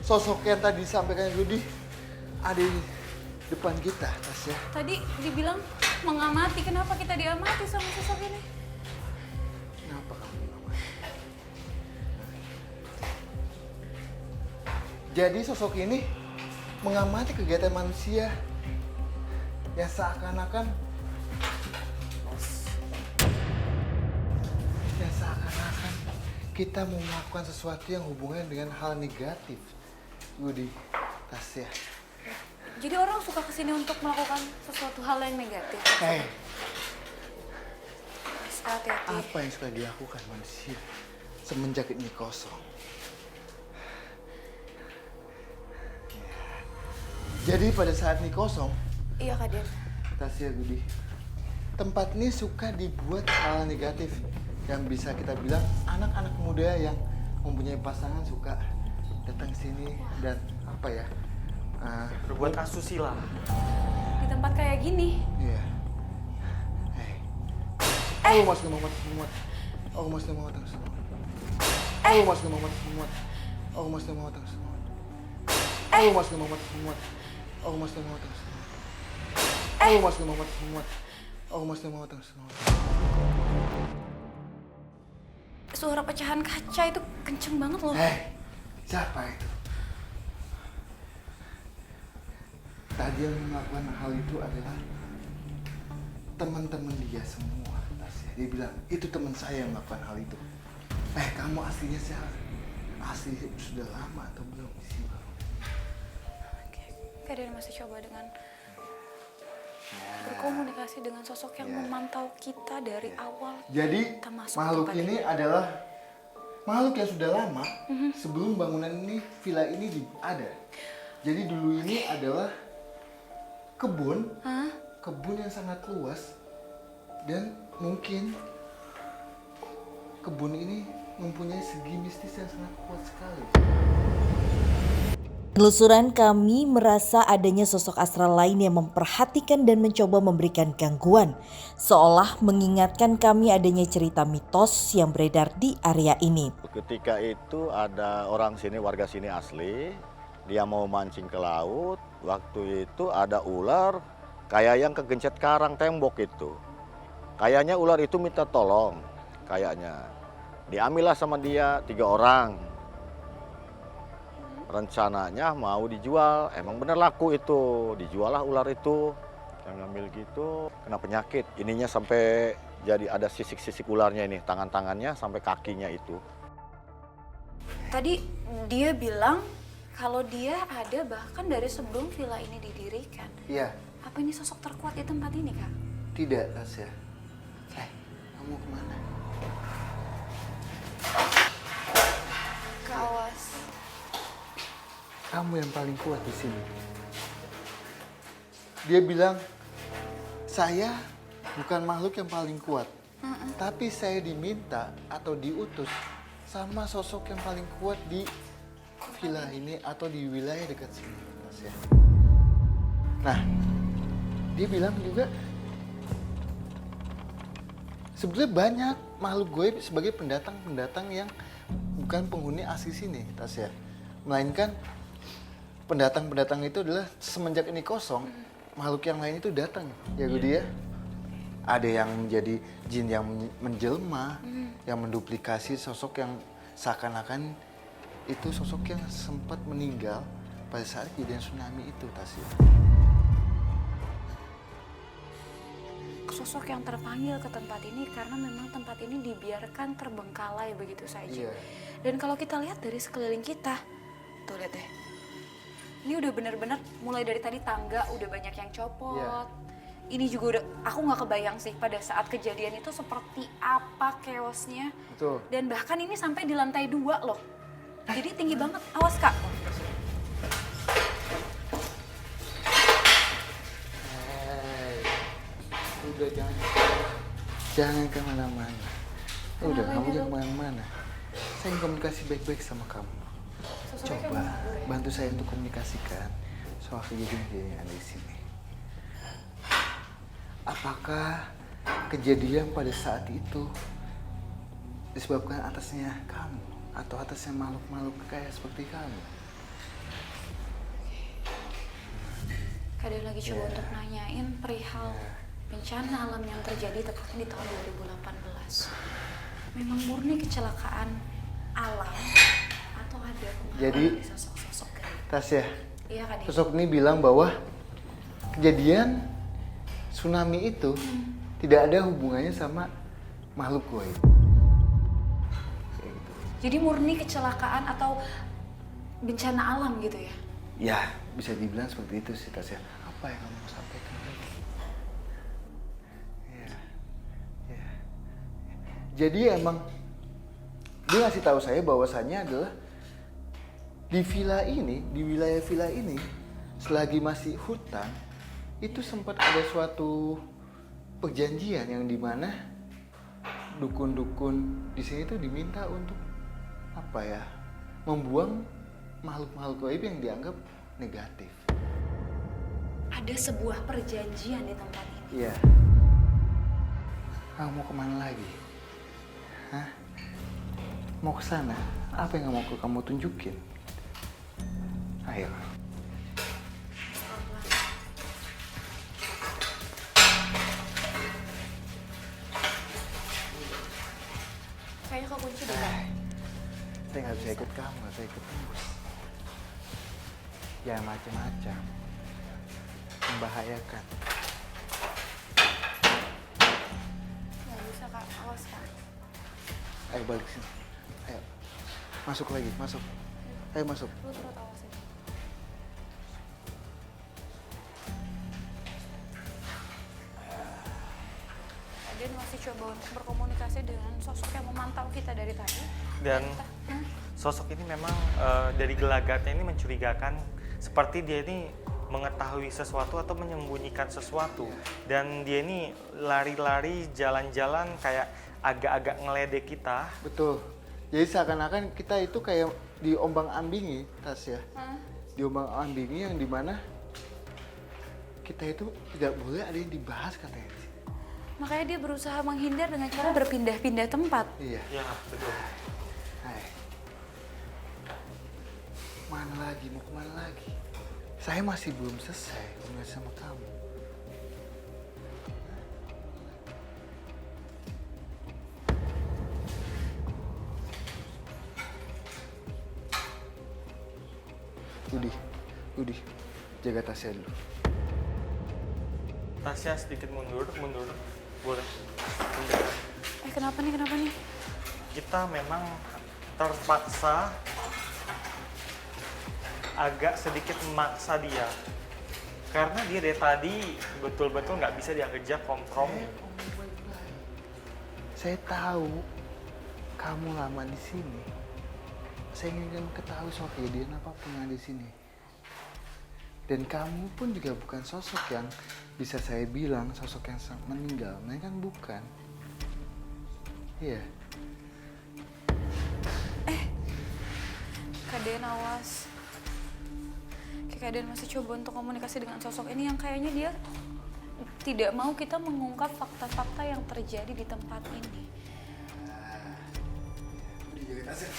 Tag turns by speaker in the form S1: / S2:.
S1: sosok yang tadi disampaikan Rudi ada di depan kita, Tasya.
S2: Tadi dibilang mengamati, kenapa kita diamati sama sosok ini?
S1: Kenapa kamu mengamati? Jadi sosok ini mengamati kegiatan manusia yang seakan-akan kita mau melakukan sesuatu yang hubungannya dengan hal negatif. Rudi, Tasya.
S2: Jadi orang suka kesini untuk melakukan sesuatu hal yang negatif.
S1: Hei,
S2: Hati-hati.
S1: apa yang suka dilakukan manusia semenjak ini kosong? Jadi pada saat ini kosong,
S2: Iya Kak Den.
S1: Tasya, Rudi, tempat ini suka dibuat hal negatif yang bisa kita bilang anak-anak muda yang mempunyai pasangan suka datang sini dan apa ya?
S3: Berbuat asusila.
S2: Di tempat kayak gini.
S1: Iya. Hei. Oh, Mas Muhammad Muhammad. Oh, Mas Muhammad Muhammad. Oh, Mas Muhammad Muhammad. Oh, Mas Muhammad Muhammad. Oh, Mas Muhammad Muhammad. Oh, Mas Muhammad Muhammad. Oh, Mas Muhammad Muhammad. Oh, Mas Muhammad Muhammad.
S2: Suara pecahan kaca itu kenceng banget loh.
S1: Hei, siapa itu? Tadi yang melakukan hal itu adalah teman-teman dia semua, Tasya. Dia bilang, itu teman saya yang melakukan hal itu. Kamu aslinya siapa? Asli sudah lama atau belum di sini?
S2: Oke, Kak Den masih coba dengan berkomunikasi dengan sosok yang memantau kita dari awal.
S1: Jadi
S2: kita masuk
S1: makhluk
S2: tempat
S1: ini adalah makhluk yang sudah lama sebelum bangunan ini, villa ini ada. Jadi dulu ini adalah kebun yang sangat luas dan mungkin kebun ini mempunyai segi mistis yang sangat kuat sekali.
S4: Penelusuran kami merasa adanya sosok astral lain yang memperhatikan dan mencoba memberikan gangguan, seolah mengingatkan kami adanya cerita mitos yang beredar di area ini.
S5: Ketika itu ada orang sini, warga sini asli, dia mau mancing ke laut, waktu itu ada ular kayak yang kegencet karang tembok itu. Kayaknya ular itu minta tolong, kayaknya. Diambillah sama dia 3 orang. Rencananya mau dijual, emang bener laku itu, dijual lah ular itu. Yang ngambil gitu, kena penyakit. Ininya sampai jadi ada sisik-sisik ularnya ini, tangan-tangannya sampai kakinya itu.
S2: Tadi dia bilang kalau dia ada bahkan dari sebelum villa ini didirikan.
S1: Iya.
S2: Apa ini sosok terkuat di tempat ini, Kak?
S1: Tidak, Tasya. Kamu kemana?
S2: Kawas.
S1: Kamu yang paling kuat di sini. Dia bilang, saya bukan makhluk yang paling kuat. Tapi saya diminta atau diutus sama sosok yang paling kuat di villa ini atau di wilayah dekat sini. Tasya. Nah, dia bilang juga, sebenarnya banyak makhluk goib sebagai pendatang-pendatang yang bukan penghuni asli sini, Tasya. Melainkan pendatang-pendatang itu adalah semenjak ini kosong, makhluk yang lain itu datang, ya Gudi ya. Ada yang menjadi jin yang menjelma, yang menduplikasi sosok yang seakan-akan itu sosok yang sempat meninggal pada saat kejadian tsunami itu, Tasya.
S2: Sosok yang terpanggil ke tempat ini karena memang tempat ini dibiarkan terbengkalai begitu saja.
S1: Iya.
S2: Dan kalau kita lihat dari sekeliling kita, tuh lihat deh. Ini udah bener-bener mulai dari tadi tangga udah banyak yang copot.
S1: Iya.
S2: Ini juga udah, aku nggak kebayang sih pada saat kejadian itu seperti apa chaosnya.
S1: Betul.
S2: Dan bahkan ini sampai di lantai 2 loh. Jadi tinggi banget, awas Kak.
S1: Udah jangan kemana-mana. Udah, kamu jangan kemana-mana. Saya ingin komunikasi baik-baik sama kamu. Coba bantu saya untuk komunikasikan soal kejadian-kejadian yang ada di sini. Apakah kejadian pada saat itu disebabkan atasnya kamu atau atasnya makhluk-makhluk kayak seperti kamu?
S2: Kak Dean lagi coba untuk nanyain perihal bencana alam yang terjadi tepatnya di tahun 2018. Memang murni kecelakaan alam atau ada pengaruh
S1: Jadi,
S2: dari sosok-sosok gaib?
S1: Tasya,
S2: Iya Kak Dean.
S1: sosok ini bilang bahwa kejadian tsunami itu tidak ada hubungannya sama makhluk goib. Kayak gitu.
S2: Jadi murni kecelakaan atau bencana alam gitu ya?
S1: Ya, bisa dibilang seperti itu sih Tasya. Apa yang kamu mau sampaikan lagi? Ya, ya. Jadi emang dia ngasih tahu saya bahwasannya adalah di villa ini, di wilayah villa ini, selagi masih hutan, itu sempat ada suatu perjanjian yang dimana dukun-dukun di sini tuh diminta untuk apa ya, membuang makhluk-makhluk gaib yang dianggap negatif.
S2: Ada sebuah perjanjian di tempat ini.
S1: Iya. Kamu mau kemana lagi? Hah? Mau ke sana? Apa yang mau kamu tunjukin? Ayo.
S2: Kayaknya kekunci deh Kak.
S1: Saya nggak bisa ikut kamu, saya ikut tembus. Ya macam-macam. Membahayakan.
S2: Nggak bisa Kak, awas Kak.
S1: Ayo balik sini. Ayo. Masuk lagi, masuk. Ayo masuk.
S2: Lu terus awasin. Kalian masih coba untuk berkomunikasi dengan sosok yang memantau kita dari tadi.
S3: Dan sosok ini memang dari gelagatnya ini mencurigakan, seperti dia ini mengetahui sesuatu atau menyembunyikan sesuatu. Dan dia ini lari-lari jalan-jalan kayak agak-agak ngeledek kita.
S1: Betul. Jadi seakan-akan kita itu kayak diombang-ambingi, Tasya. Diombang-ambingi yang dimana kita itu tidak boleh ada yang dibahas katanya.
S2: Makanya dia berusaha menghindar dengan cara berpindah-pindah tempat.
S1: Iya.
S3: Ya, betul.
S1: Hai. Mana lagi? Mau kemana lagi? Saya masih belum selesai komunikasi sama kamu. Udi, jaga tasnya dulu.
S3: Tasya sedikit mundur. Boleh.
S2: Kenapa nih?
S3: Kita memang terpaksa agak sedikit memaksa dia. Karena dia dari tadi betul-betul nggak bisa diajak kompromi.
S1: Saya tahu kamu lama di sini. Saya ingin ketahui soal kejadian apapun yang ada di sini. Dan kamu pun juga bukan sosok yang bisa saya bilang sosok yang meninggal. Mereka kan bukan. Iya.
S2: Kak Dean awas. Kak Dean masih coba untuk komunikasi dengan sosok ini yang kayaknya dia tidak mau kita mengungkap fakta-fakta yang terjadi di tempat ini.
S1: Udah jaga tasnya.